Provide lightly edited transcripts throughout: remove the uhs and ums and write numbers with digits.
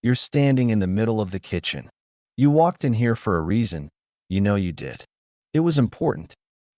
You're standing in the middle of the kitchen. You walked in here for a reason. You know you did. It was important.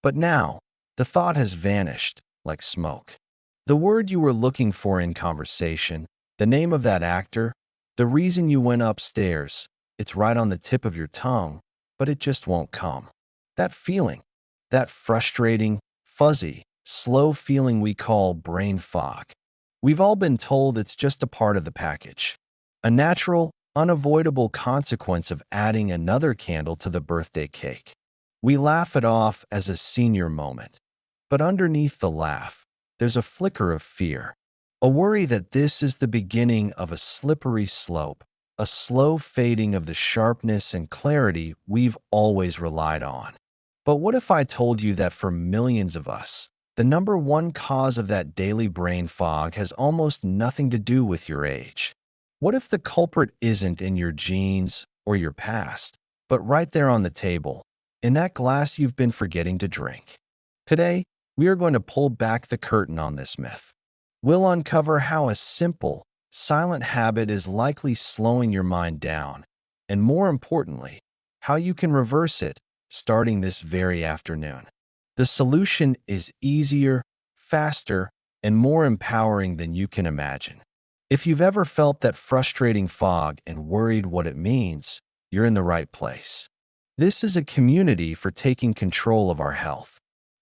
But now, the thought has vanished like smoke. The word you were looking for in conversation, the name of that actor, the reason you went upstairs, it's right on the tip of your tongue, but it just won't come. That feeling, that frustrating, fuzzy, slow feeling we call brain fog. We've all been told it's just a part of the package. A natural, unavoidable consequence of adding another candle to the birthday cake. We laugh it off as a senior moment. But underneath the laugh, there's a flicker of fear. A worry that this is the beginning of a slippery slope, a slow fading of the sharpness and clarity we've always relied on. But what if I told you that for millions of us, the number one cause of that daily brain fog has almost nothing to do with your age? What if the culprit isn't in your genes or your past, but right there on the table, in that glass you've been forgetting to drink? Today, we are going to pull back the curtain on this myth. We'll uncover how a simple, silent habit is likely slowing your mind down, and more importantly, how you can reverse it starting this very afternoon. The solution is easier, faster, and more empowering than you can imagine. If you've ever felt that frustrating fog and worried what it means, you're in the right place. This is a community for taking control of our health.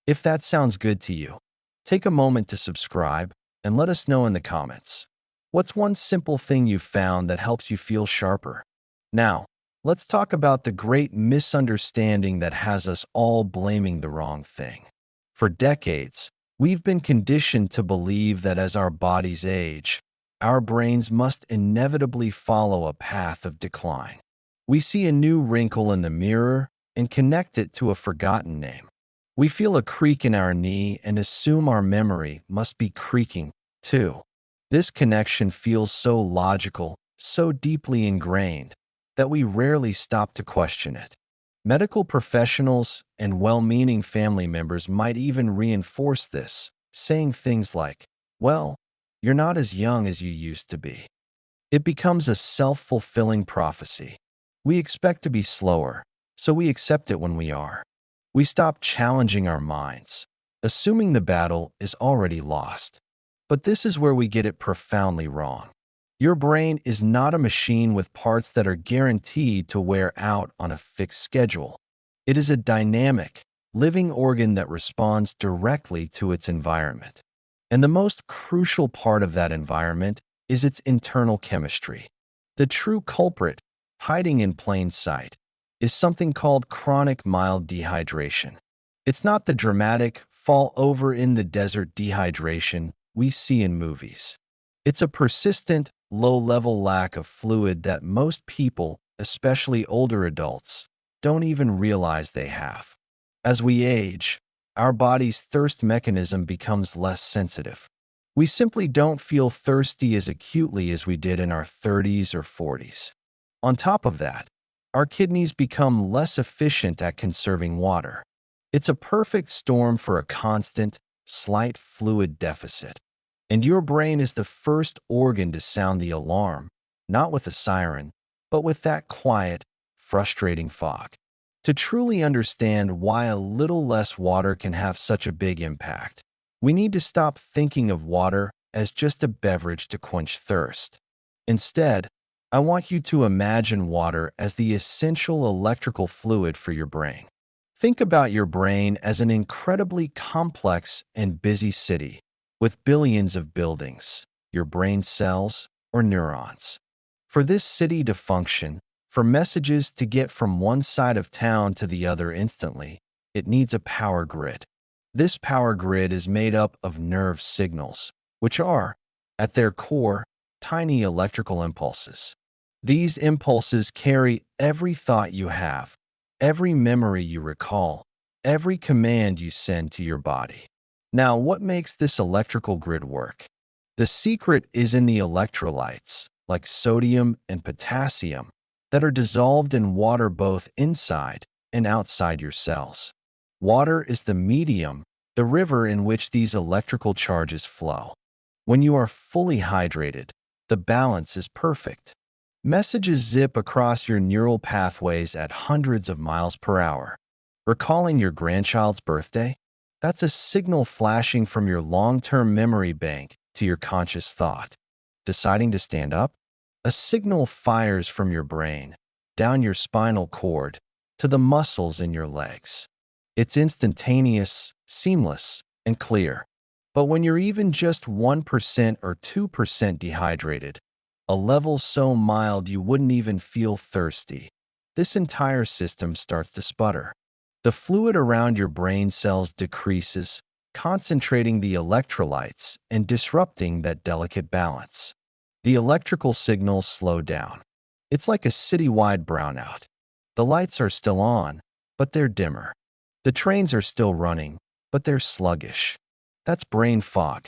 If that sounds good to you, take a moment to subscribe and let us know in the comments. What's one simple thing you've found that helps you feel sharper? Now, let's talk about the great misunderstanding that has us all blaming the wrong thing. For decades, we've been conditioned to believe that as our bodies age, our brains must inevitably follow a path of decline. We see a new wrinkle in the mirror and connect it to a forgotten name. We feel a creak in our knee and assume our memory must be creaking too. This connection feels so logical, so deeply ingrained, that we rarely stop to question it. Medical professionals and well-meaning family members might even reinforce this, saying things like, "Well, you're not as young as you used to be." It becomes a self-fulfilling prophecy. We expect to be slower, so we accept it when we are. We stop challenging our minds, assuming the battle is already lost. But this is where we get it profoundly wrong. Your brain is not a machine with parts that are guaranteed to wear out on a fixed schedule. It is a dynamic, living organ that responds directly to its environment. And the most crucial part of that environment is its internal chemistry. The true culprit, hiding in plain sight, is something called chronic mild dehydration. It's not the dramatic, fall over in the desert dehydration we see in movies. It's a persistent, low-level lack of fluid that most people, especially older adults, don't even realize they have. As we age, our body's thirst mechanism becomes less sensitive. We simply don't feel thirsty as acutely as we did in our 30s or 40s. On top of that, our kidneys become less efficient at conserving water. It's a perfect storm for a constant, slight fluid deficit. And your brain is the first organ to sound the alarm, not with a siren, but with that quiet, frustrating fog. To truly understand why a little less water can have such a big impact, we need to stop thinking of water as just a beverage to quench thirst. Instead, I want you to imagine water as the essential electrical fluid for your brain. Think about your brain as an incredibly complex and busy city with billions of buildings, your brain cells or neurons. For this city to function, for messages to get from one side of town to the other instantly, it needs a power grid. This power grid is made up of nerve signals, which are, at their core, tiny electrical impulses. These impulses carry every thought you have, every memory you recall, every command you send to your body. Now, what makes this electrical grid work? The secret is in the electrolytes, like sodium and potassium, that are dissolved in water both inside and outside your cells. Water is the medium, the river in which these electrical charges flow. When you are fully hydrated, the balance is perfect. Messages zip across your neural pathways at hundreds of miles per hour. Recalling your grandchild's birthday? That's a signal flashing from your long-term memory bank to your conscious thought. Deciding to stand up? A signal fires from your brain, down your spinal cord, to the muscles in your legs. It's instantaneous, seamless, and clear. But when you're even just 1% or 2% dehydrated, a level so mild you wouldn't even feel thirsty, this entire system starts to sputter. The fluid around your brain cells decreases, concentrating the electrolytes and disrupting that delicate balance. The electrical signals slow down. It's like a citywide brownout. The lights are still on, but they're dimmer. The trains are still running, but they're sluggish. That's brain fog.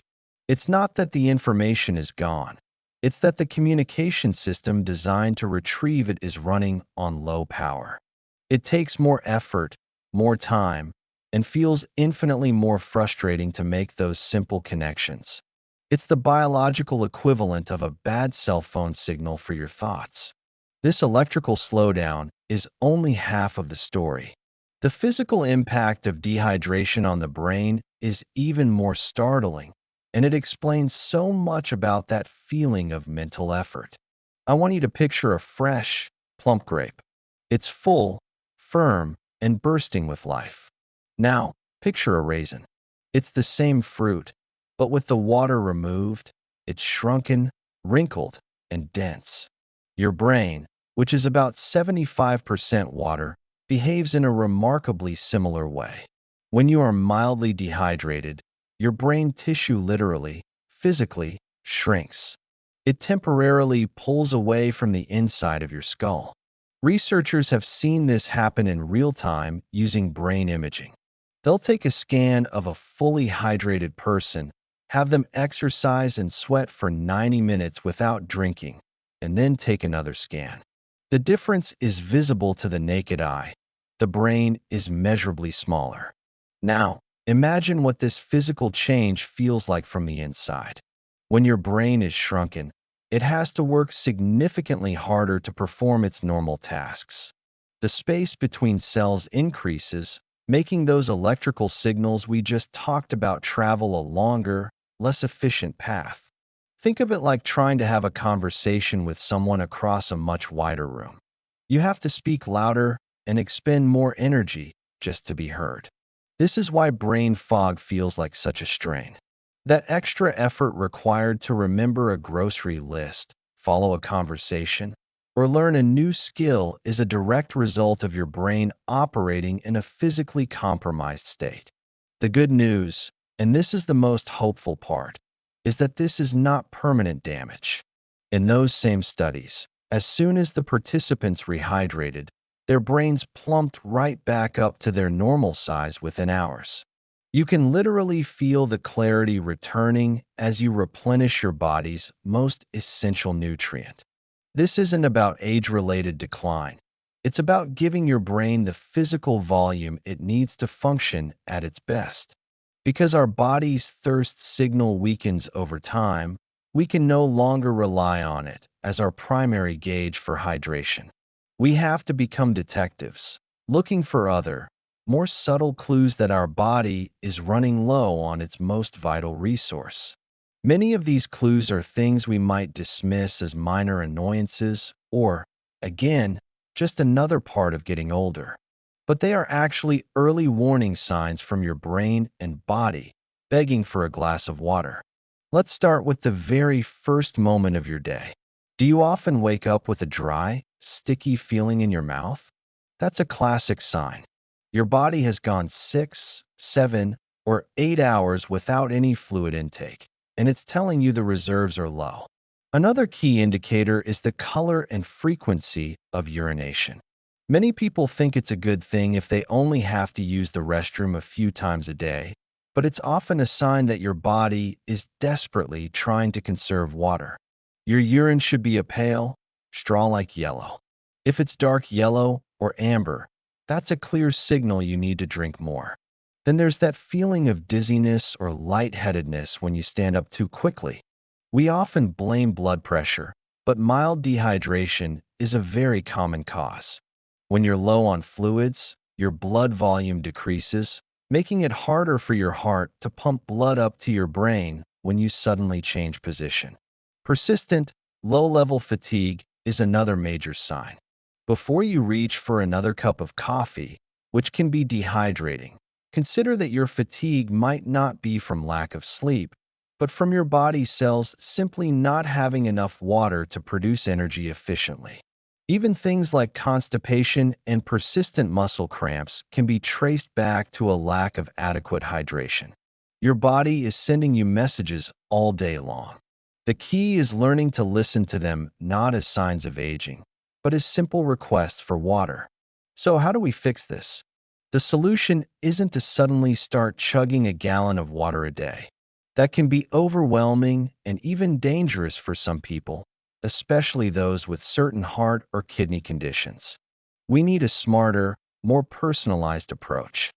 It's not that the information is gone. It's that the communication system designed to retrieve it is running on low power. It takes more effort, more time, and feels infinitely more frustrating to make those simple connections. It's the biological equivalent of a bad cell phone signal for your thoughts. This electrical slowdown is only half of the story. The physical impact of dehydration on the brain is even more startling, and it explains so much about that feeling of mental effort. I want you to picture a fresh, plump grape. It's full, firm, and bursting with life. Now, picture a raisin. It's the same fruit, but with the water removed, it's shrunken, wrinkled, and dense. Your brain, which is about 75% water, behaves in a remarkably similar way. When you are mildly dehydrated, your brain tissue literally, physically, shrinks. It temporarily pulls away from the inside of your skull. Researchers have seen this happen in real time using brain imaging. They'll take a scan of a fully hydrated person, have them exercise and sweat for 90 minutes without drinking, and then take another scan. The difference is visible to the naked eye. The brain is measurably smaller. Now, imagine what this physical change feels like from the inside. When your brain is shrunken, it has to work significantly harder to perform its normal tasks. The space between cells increases, making those electrical signals we just talked about travel a longer, less efficient path. Think of it like trying to have a conversation with someone across a much wider room. You have to speak louder and expend more energy just to be heard. This is why brain fog feels like such a strain. That extra effort required to remember a grocery list, follow a conversation, or learn a new skill is a direct result of your brain operating in a physically compromised state. The good news, and this is the most hopeful part, is that this is not permanent damage. In those same studies, as soon as the participants rehydrated, their brains plumped right back up to their normal size within hours. You can literally feel the clarity returning as you replenish your body's most essential nutrient. This isn't about age-related decline. It's about giving your brain the physical volume it needs to function at its best. Because our body's thirst signal weakens over time, we can no longer rely on it as our primary gauge for hydration. We have to become detectives, looking for other, more subtle clues that our body is running low on its most vital resource. Many of these clues are things we might dismiss as minor annoyances or, again, just another part of getting older. But they are actually early warning signs from your brain and body begging for a glass of water. Let's start with the very first moment of your day. Do you often wake up with a dry, sticky feeling in your mouth? That's a classic sign. Your body has gone 6, 7, or 8 hours without any fluid intake, and it's telling you the reserves are low. Another key indicator is the color and frequency of urination. Many people think it's a good thing if they only have to use the restroom a few times a day, but it's often a sign that your body is desperately trying to conserve water. Your urine should be a pale, straw-like yellow. If it's dark yellow or amber, that's a clear signal you need to drink more. Then there's that feeling of dizziness or lightheadedness when you stand up too quickly. We often blame blood pressure, but mild dehydration is a very common cause. When you're low on fluids, your blood volume decreases, making it harder for your heart to pump blood up to your brain when you suddenly change position. Persistent, low-level fatigue is another major sign. Before you reach for another cup of coffee, which can be dehydrating, consider that your fatigue might not be from lack of sleep, but from your body's cells simply not having enough water to produce energy efficiently. Even things like constipation and persistent muscle cramps can be traced back to a lack of adequate hydration. Your body is sending you messages all day long. The key is learning to listen to them not as signs of aging, but as simple requests for water. So how do we fix this? The solution isn't to suddenly start chugging a gallon of water a day. That can be overwhelming and even dangerous for some people, especially those with certain heart or kidney conditions. We need a smarter, more personalized approach.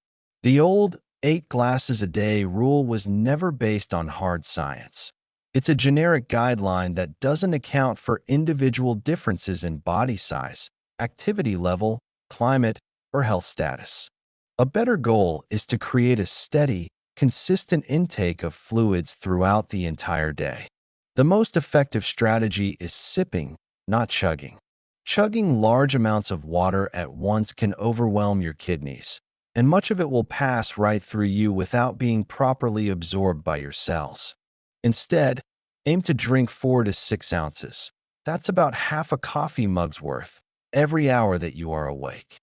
The old 8 glasses a day rule was never based on hard science. It's a generic guideline that doesn't account for individual differences in body size, activity level, climate, or health status. A better goal is to create a steady, consistent intake of fluids throughout the entire day. The most effective strategy is sipping, not chugging. Chugging large amounts of water at once can overwhelm your kidneys, and much of it will pass right through you without being properly absorbed by your cells. Instead, aim to drink 4 to 6 ounces. That's about half a coffee mug's worth every hour that you are awake.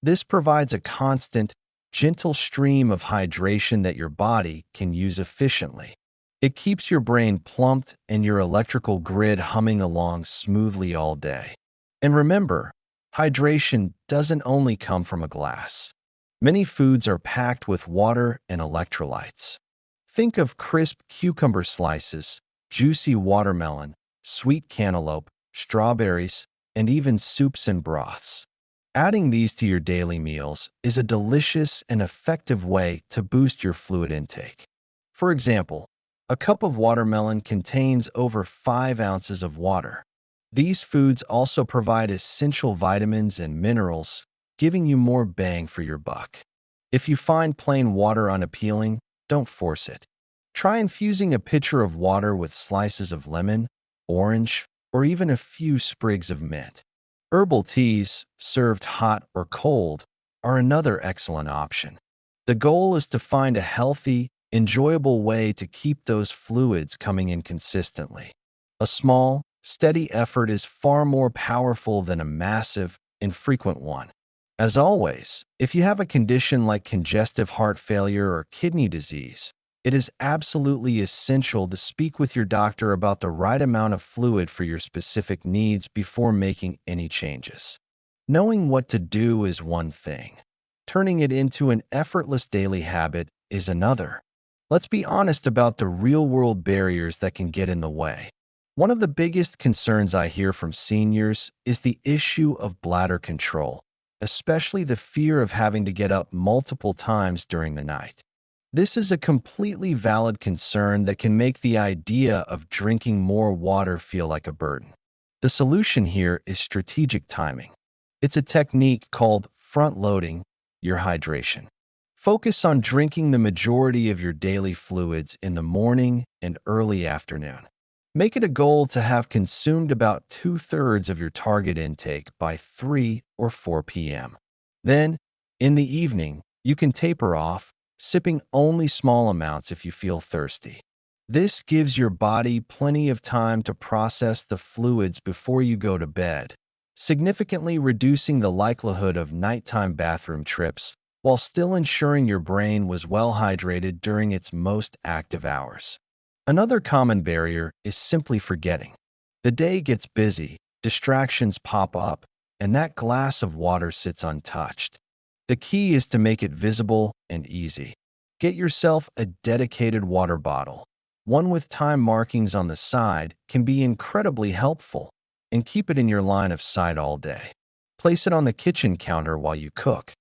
This provides a constant, gentle stream of hydration that your body can use efficiently. It keeps your brain plumped and your electrical grid humming along smoothly all day. And remember, hydration doesn't only come from a glass. Many foods are packed with water and electrolytes. Think of crisp cucumber slices, juicy watermelon, sweet cantaloupe, strawberries, and even soups and broths. Adding these to your daily meals is a delicious and effective way to boost your fluid intake. For example, a cup of watermelon contains over 5 ounces of water. These foods also provide essential vitamins and minerals, giving you more bang for your buck. If you find plain water unappealing, don't force it. Try infusing a pitcher of water with slices of lemon, orange, or even a few sprigs of mint. Herbal teas, served hot or cold, are another excellent option. The goal is to find a healthy, enjoyable way to keep those fluids coming in consistently. A small, steady effort is far more powerful than a massive, infrequent one. As always, if you have a condition like congestive heart failure or kidney disease, it is absolutely essential to speak with your doctor about the right amount of fluid for your specific needs before making any changes. Knowing what to do is one thing. Turning it into an effortless daily habit is another. Let's be honest about the real-world barriers that can get in the way. One of the biggest concerns I hear from seniors is the issue of bladder control, especially the fear of having to get up multiple times during the night. This is a completely valid concern that can make the idea of drinking more water feel like a burden. The solution here is strategic timing. It's a technique called front-loading your hydration. Focus on drinking the majority of your daily fluids in the morning and early afternoon. Make it a goal to have consumed about 2/3 of your target intake by 3 or 4 p.m. Then, in the evening, you can taper off, sipping only small amounts if you feel thirsty. This gives your body plenty of time to process the fluids before you go to bed, significantly reducing the likelihood of nighttime bathroom trips while still ensuring your brain was well hydrated during its most active hours. Another common barrier is simply forgetting. The day gets busy, distractions pop up, and that glass of water sits untouched. The key is to make it visible and easy. Get yourself a dedicated water bottle. One with time markings on the side can be incredibly helpful, and keep it in your line of sight all day. Place it on the kitchen counter while you cook,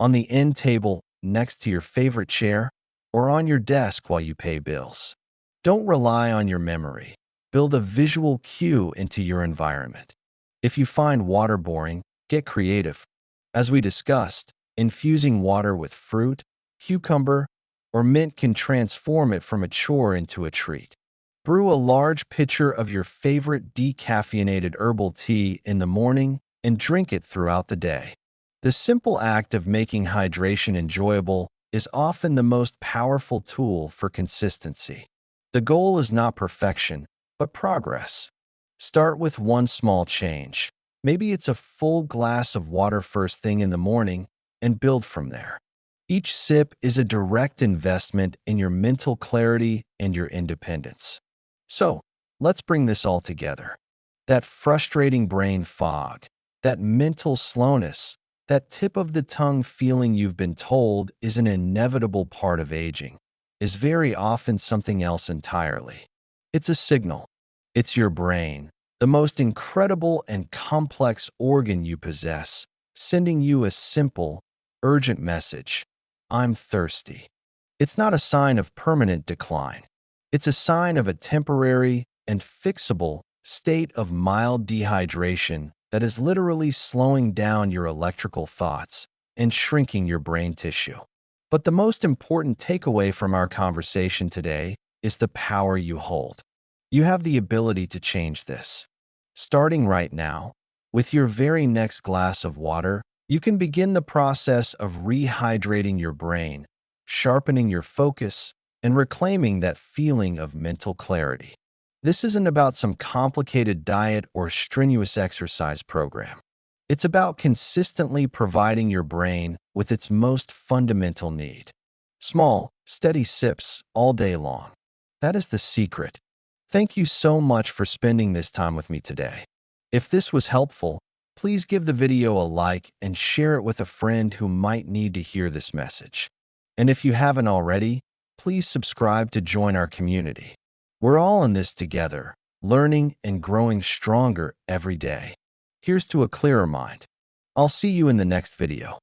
on the end table next to your favorite chair, or on your desk while you pay bills. Don't rely on your memory. Build a visual cue into your environment. If you find water boring, get creative. As we discussed, infusing water with fruit, cucumber, or mint can transform it from a chore into a treat. Brew a large pitcher of your favorite decaffeinated herbal tea in the morning and drink it throughout the day. The simple act of making hydration enjoyable is often the most powerful tool for consistency. The goal is not perfection, but progress. Start with one small change. Maybe it's a full glass of water first thing in the morning, and build from there. Each sip is a direct investment in your mental clarity and your independence. So, let's bring this all together. That frustrating brain fog, that mental slowness, that tip of the tongue feeling you've been told is an inevitable part of aging, is very often something else entirely. It's a signal. It's your brain, the most incredible and complex organ you possess, sending you a simple, urgent message. I'm thirsty. It's not a sign of permanent decline. It's a sign of a temporary and fixable state of mild dehydration that is literally slowing down your electrical thoughts and shrinking your brain tissue. But the most important takeaway from our conversation today is the power you hold. You have the ability to change this. Starting right now, with your very next glass of water, you can begin the process of rehydrating your brain, sharpening your focus, and reclaiming that feeling of mental clarity. This isn't about some complicated diet or strenuous exercise program. It's about consistently providing your brain with its most fundamental need. Small, steady sips all day long. That is the secret. Thank you so much for spending this time with me today. If this was helpful, please give the video a like and share it with a friend who might need to hear this message. And if you haven't already, please subscribe to join our community. We're all in this together, learning and growing stronger every day. Here's to a clearer mind. I'll see you in the next video.